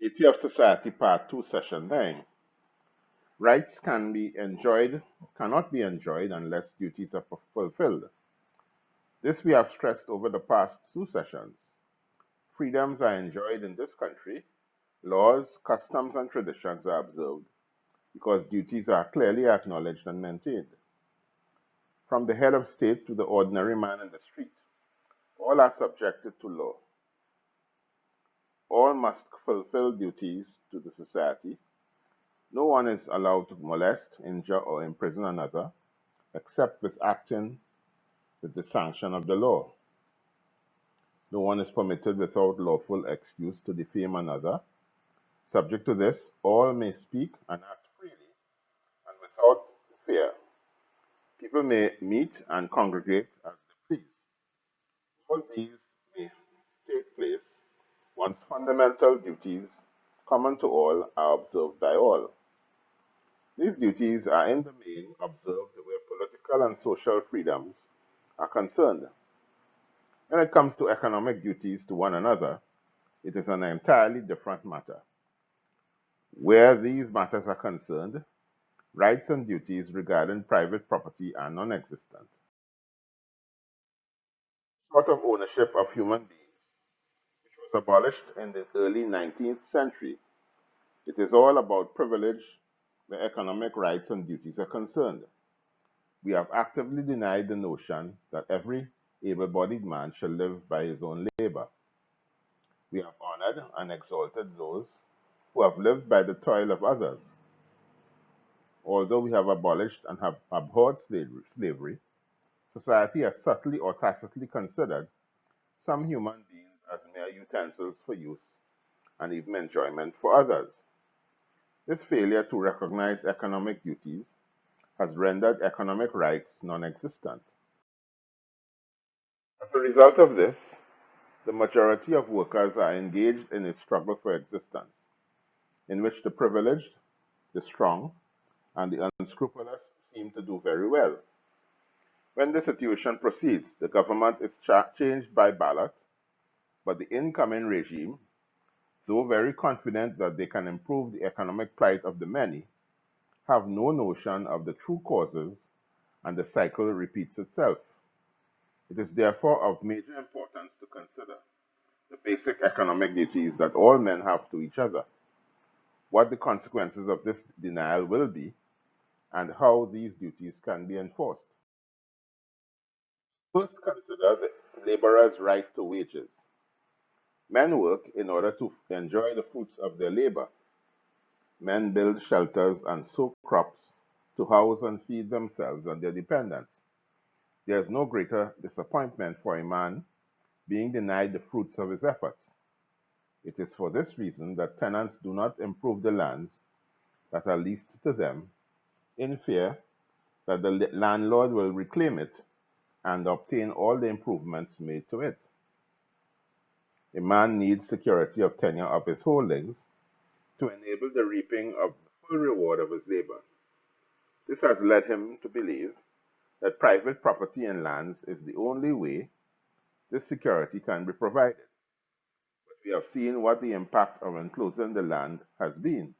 Duty of Society Part 2, Session 9. Rights cannot be enjoyed unless duties are fulfilled. This we have stressed over the past two sessions. Freedoms are enjoyed in this country, laws, customs, and traditions are observed because duties are clearly acknowledged and maintained. From the head of state to the ordinary man in the street, all are subjected to law. All must fulfill duties to the society. No one is allowed to molest, injure, or imprison another, except with acting with the sanction of the law. No one is permitted without lawful excuse to defame another. Subject to this, all may speak and act freely and without fear. People may meet and congregate as they please. All these may take place once fundamental duties common to all are observed by all. These duties are in the main observed where political and social freedoms are concerned. When it comes to economic duties to one another, it is an entirely different matter. Where these matters are concerned, rights and duties regarding private property are non-existent. Sort of ownership of human beings, which was abolished in the early 19th century, it is all about privilege where economic rights and duties are concerned. We have actively denied the notion that every able-bodied man shall live by his own labor. We have honored and exalted those who have lived by the toil of others. Although we have abolished and have abhorred slavery, society has subtly or tacitly considered some human beings as mere utensils for use and even enjoyment for others. This failure to recognize economic duties has rendered economic rights non-existent. As a result of this, the majority of workers are engaged in a struggle for existence, in which the privileged, the strong, and the unscrupulous seem to do very well. When the situation proceeds, the government is changed by ballot, but the incoming regime, though very confident that they can improve the economic plight of the many, have no notion of the true causes, and the cycle repeats itself. It is therefore of major importance to consider the basic economic duties that all men have to each other, what the consequences of this denial will be, and how these duties can be enforced. First, consider the laborer's right to wages. Men work in order to enjoy the fruits of their labor. Men build shelters and sow crops to house and feed themselves and their dependents. There is no greater disappointment for a man being denied the fruits of his efforts. It is for this reason that tenants do not improve the lands that are leased to them, in fear that the landlord will reclaim it and obtain all the improvements made to it. A man needs security of tenure of his holdings to enable the reaping of the full reward of his labor. This has led him to believe that private property in lands is the only way this security can be provided. But we have seen what the impact of enclosing the land has been.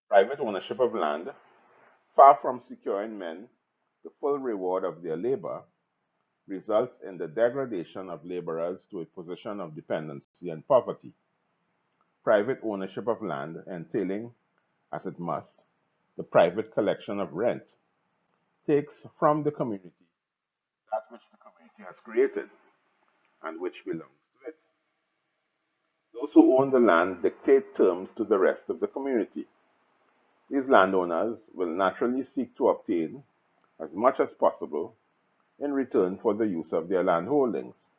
Private ownership of land, far from securing men the full reward of their labor, results in the degradation of laborers to a position of dependency and poverty. Private ownership of land entailing, as it must, the private collection of rent, takes from the community that which the community has created and which belongs to it. Those who own the land dictate terms to the rest of the community. These landowners will naturally seek to obtain as much as possible in return for the use of their land holdings.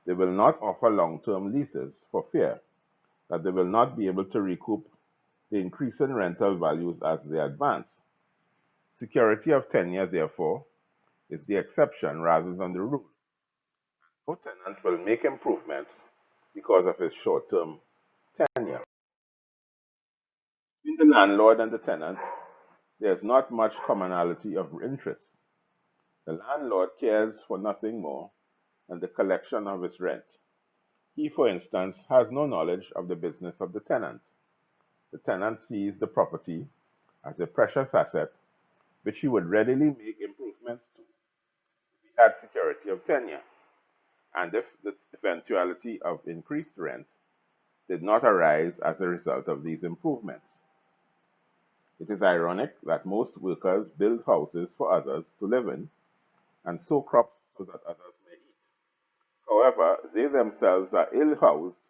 They will not offer long-term leases for fear that they will not be able to recoup the increase in rental values as they advance. Security of tenure, therefore, is the exception rather than the rule. No tenant will make improvements because of his short-term tenure. Between the landlord and the tenant, there is not much commonality of interest. The landlord cares for nothing more than the collection of his rent. He, for instance, has no knowledge of the business of the tenant. The tenant sees the property as a precious asset which he would readily make improvements to if he had security of tenure, and if the eventuality of increased rent did not arise as a result of these improvements. It is ironic that most workers build houses for others to live in and sow crops so that others may eat. However, they themselves are ill housed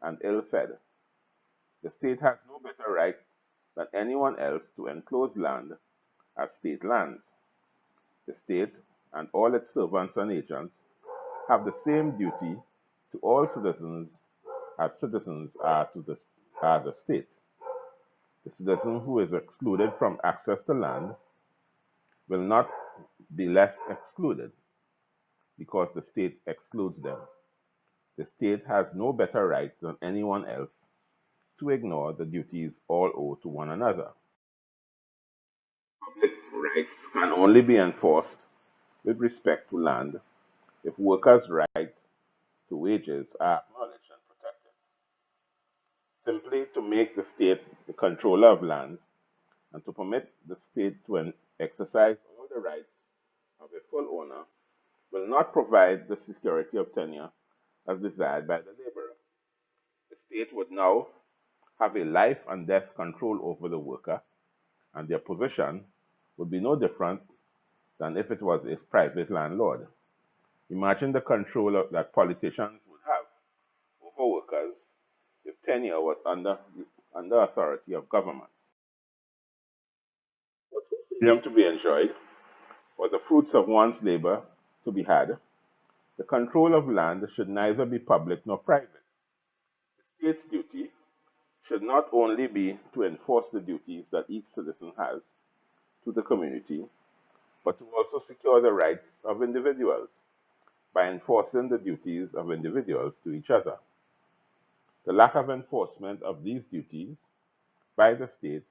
and ill fed. The state has no better right than anyone else to enclose land as state lands. The state and all its servants and agents have the same duty to all citizens as citizens are the state. The citizen who is excluded from access to land will not be less excluded because the state excludes them. The state has no better right than anyone else to ignore the duties all owe to one another. Public rights can only be enforced with respect to land if workers' rights to wages are acknowledged and protected. Simply to make the state the controller of lands and to permit the state to exercise all the rights of a full owner will not provide the security of tenure as desired by the laborer. The state would now have a life and death control over the worker, and their position would be no different than if it was a private landlord. Imagine the control that politicians would have over workers if tenure was under authority of governments. For true freedom to be enjoyed, or the fruits of one's labor to be had, the control of land should neither be public nor private. The state's duty should not only be to enforce the duties that each citizen has to the community, but to also secure the rights of individuals by enforcing the duties of individuals to each other. The lack of enforcement of these duties by the state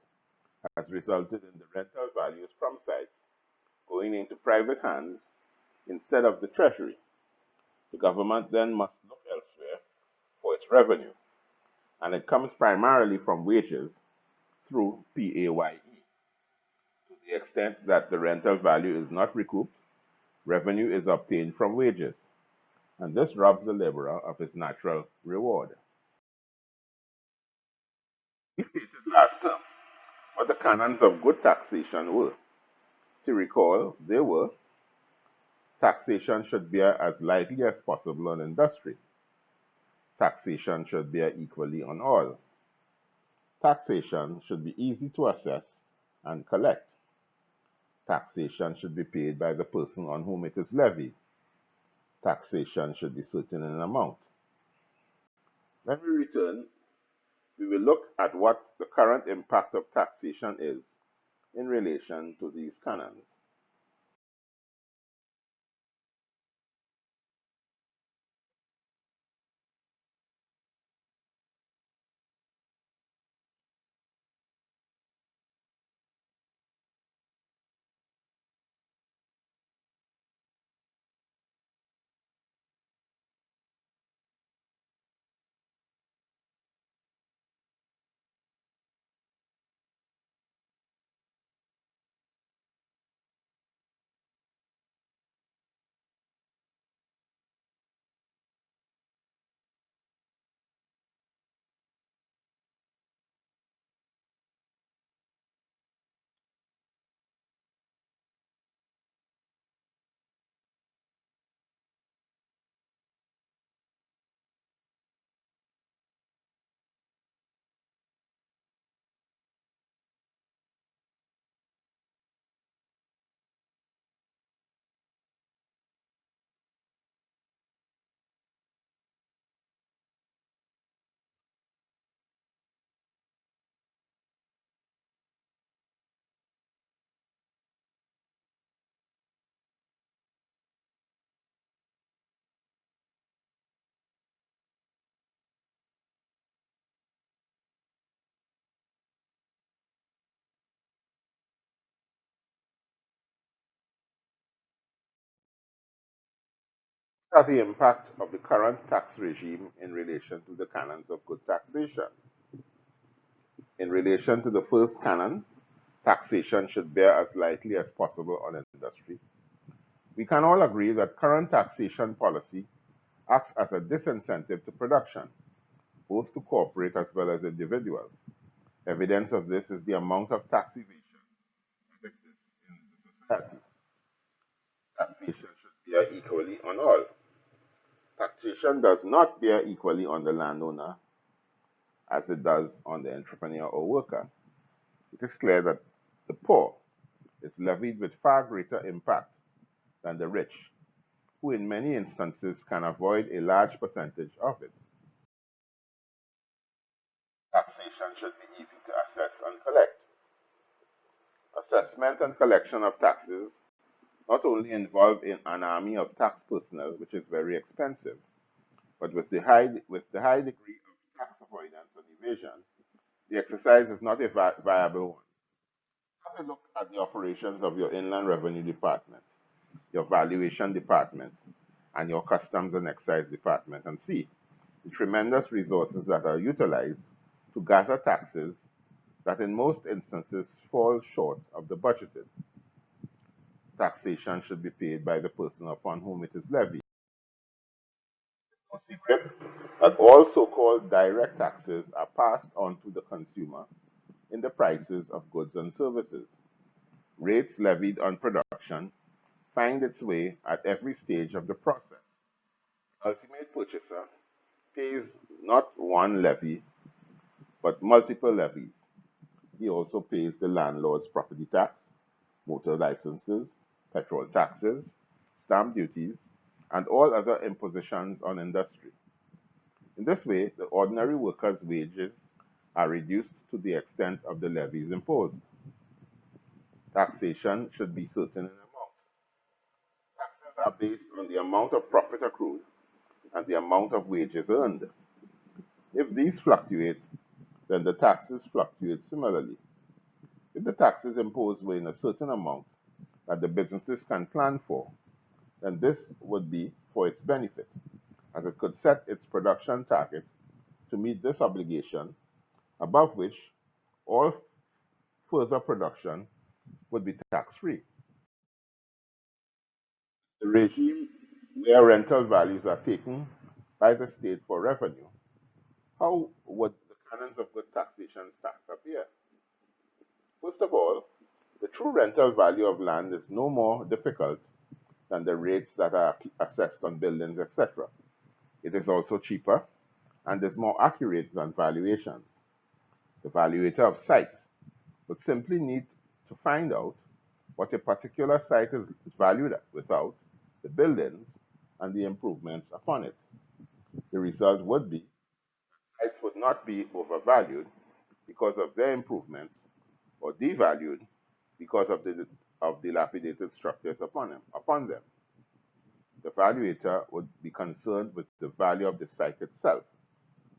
has resulted in the rental values from sites going into private hands instead of the treasury. The government then must look elsewhere for its revenue, and it comes primarily from wages through PAYE. To the extent that the rental value is not recouped, revenue is obtained from wages, and this robs the laborer of his natural reward. We stated last term what the canons of good taxation were. To recall, they were: taxation should bear as lightly as possible on industry. Taxation should bear equally on all. Taxation should be easy to assess and collect. Taxation should be paid by the person on whom it is levied. Taxation should be certain in amount. When we return, we will look at what the current impact of taxation is in relation to these canons. What are the impact of the current tax regime in relation to the canons of good taxation? In relation to the first canon, taxation should bear as lightly as possible on industry. We can all agree that current taxation policy acts as a disincentive to production, both to corporate as well as individual. Evidence of this is the amount of tax evasion that exists in the society. Taxation should bear equally on all. Taxation does not bear equally on the landowner as it does on the entrepreneur or worker. It is clear that the poor is levied with far greater impact than the rich, who in many instances can avoid a large percentage of it. Taxation should be easy to assess and collect. Assessment and collection of taxes not only involve an army of tax personnel, which is very expensive, but with the high degree of tax avoidance and evasion, the exercise is not a viable one. Have a look at the operations of your Inland Revenue Department, your Valuation Department, and your Customs and Excise Department and see the tremendous resources that are utilized to gather taxes that in most instances fall short of the budgeted. Taxation should be paid by the person upon whom it is levied. No secret that all so-called direct taxes are passed on to the consumer in the prices of goods and services. Rates levied on production find its way at every stage of the process. The ultimate purchaser pays not one levy, but multiple levies. He also pays the landlord's property tax, motor licenses, petrol taxes, stamp duties, and all other impositions on industry. In this way, the ordinary worker's wages are reduced to the extent of the levies imposed. Taxation should be certain in amount. Taxes are based on the amount of profit accrued and the amount of wages earned. If these fluctuate, then the taxes fluctuate similarly. If the taxes imposed were in a certain amount that the businesses can plan for, then this would be for its benefit, as it could set its production target to meet this obligation, above which all further production would be tax-free. The regime where rental values are taken by the state for revenue, how would the canons of good taxation stack up here? First of all, the true rental value of land is no more difficult than the rates that are assessed on buildings, etc. It is also cheaper and is more accurate than valuations. The valuator of sites would simply need to find out what a particular site is valued at without the buildings and the improvements upon it. The result would be sites would not be overvalued because of their improvements or devalued because of the of dilapidated structures upon them. The valuator would be concerned with the value of the site itself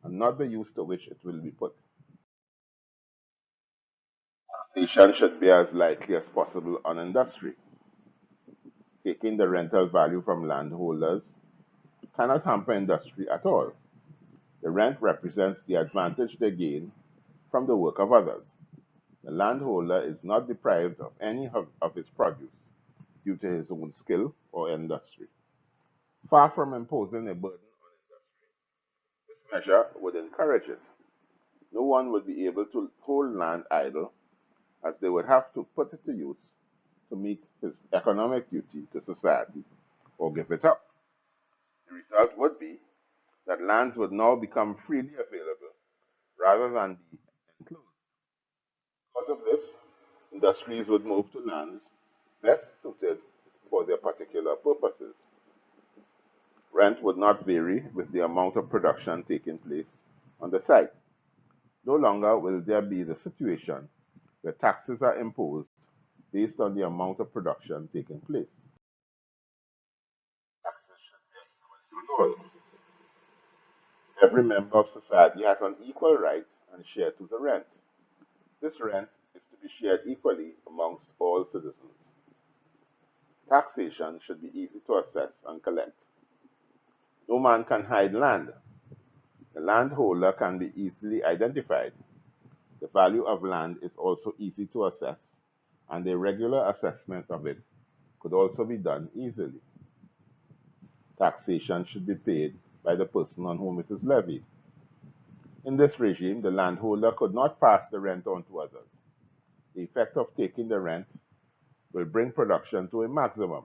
and not the use to which it will be put. Taxation should be as likely as possible on industry. Taking the rental value from landholders cannot hamper industry at all. The rent represents the advantage they gain from the work of others. The landholder is not deprived of any of his produce due to his own skill or industry. Far from imposing a burden on industry, this measure would encourage it. No one would be able to hold land idle, as they would have to put it to use to meet his economic duty to society or give it up. The result would be that lands would now become freely available rather than be enclosed. Because of this, industries would move to lands best suited for their particular purposes. Rent would not vary with the amount of production taking place on the site. No longer will there be the situation where taxes are imposed based on the amount of production taking place. Taxes should be equal to all. Every member of society has an equal right and share to the rent. This rent is to be shared equally amongst all citizens. Taxation should be easy to assess and collect. No man can hide land. The landholder can be easily identified. The value of land is also easy to assess, and a regular assessment of it could also be done easily. Taxation should be paid by the person on whom it is levied. In this regime, the landholder could not pass the rent on to others. The effect of taking the rent will bring production to a maximum.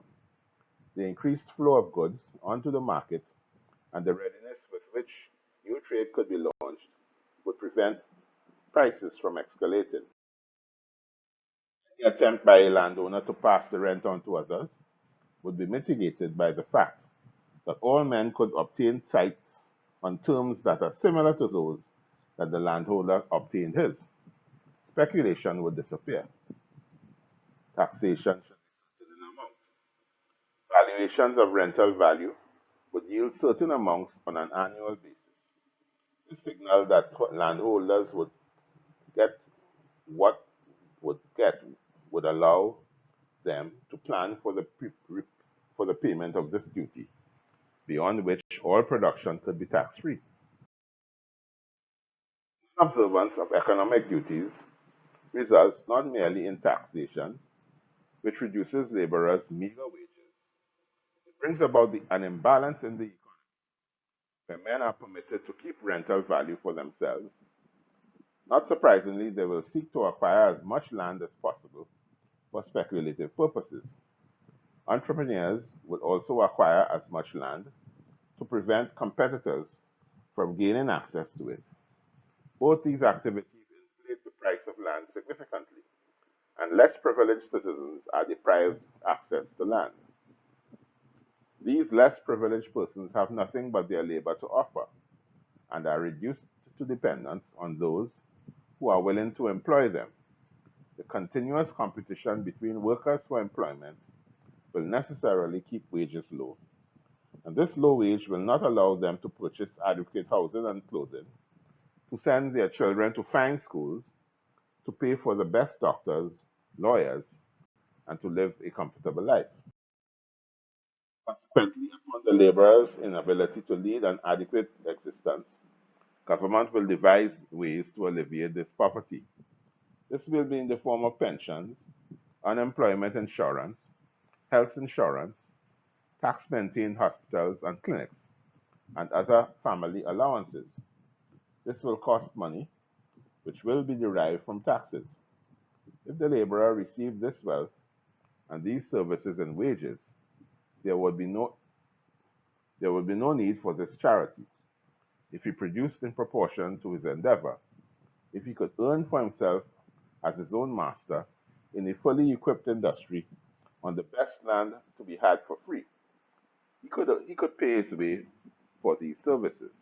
The increased flow of goods onto the market and the readiness with which new trade could be launched would prevent prices from escalating. The attempt by a landowner to pass the rent on to others would be mitigated by the fact that all men could obtain sites on terms that are similar to those that the landholder obtained his. Speculation would disappear. Taxation should be certain in amount. Valuations of rental value would yield certain amounts on an annual basis. This signaled that landholders would get what would get would allow them to plan for the payment of this duty, beyond which all production could be tax-free. Observance of economic duties results not merely in taxation, which reduces laborers' meager wages. It brings about an imbalance in the economy, where men are permitted to keep rental value for themselves. Not surprisingly, they will seek to acquire as much land as possible for speculative purposes. Entrepreneurs will also acquire as much land to prevent competitors from gaining access to it. Both these activities inflate the price of land significantly, and less privileged citizens are deprived access to land. These less privileged persons have nothing but their labor to offer and are reduced to dependence on those who are willing to employ them. The continuous competition between workers for employment will necessarily keep wages low, and this low wage will not allow them to purchase adequate housing and clothing, to send their children to fine schools, to pay for the best doctors, lawyers, and to live a comfortable life. Consequently, upon the laborer's inability to lead an adequate existence, government will devise ways to alleviate this poverty. This will be in the form of pensions, unemployment insurance, health insurance, tax-maintained hospitals and clinics, and other family allowances. This will cost money, which will be derived from taxes. If the laborer received this wealth and these services and wages, there would be no need for this charity. If he produced in proportion to his endeavor, if he could earn for himself as his own master in a fully equipped industry on the best land to be had for free, he could pay his way for these services.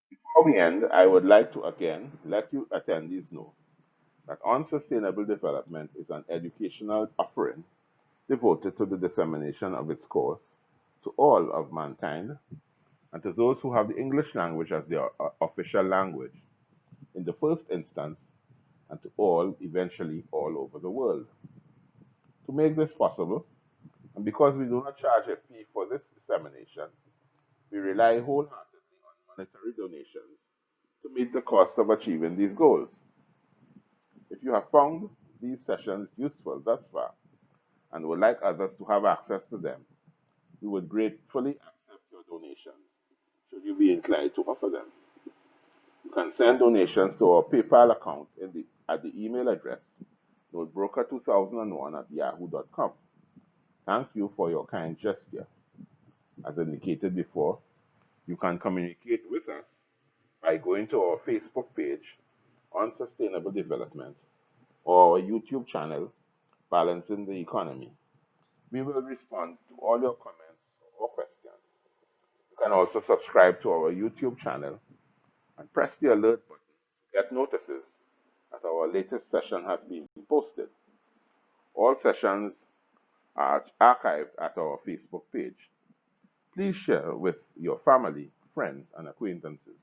Before we end, I would like to again let you attendees know that Unsustainable Development is an educational offering devoted to the dissemination of its course to all of mankind and to those who have the English language as their official language, in the first instance, and to all, eventually, all over the world. To make this possible, and because we do not charge a fee for this dissemination, we rely wholeheartedly on monetary donations to meet the cost of achieving these goals. If you have found these sessions useful thus far and would like others to have access to them, we would gratefully accept your donations should you be inclined to offer them. You can send donations to our PayPal account at the email address notebroker2001@yahoo.com. Thank you for your kind gesture. As indicated before, you can communicate with us by going to our Facebook page on Sustainable Development or our YouTube channel, Balancing the Economy. We will respond to all your comments or questions. You can also subscribe to our YouTube channel and press the alert button to get notices as our latest session has been posted. All sessions are archived at our Facebook page. Please share with your family, friends, and acquaintances.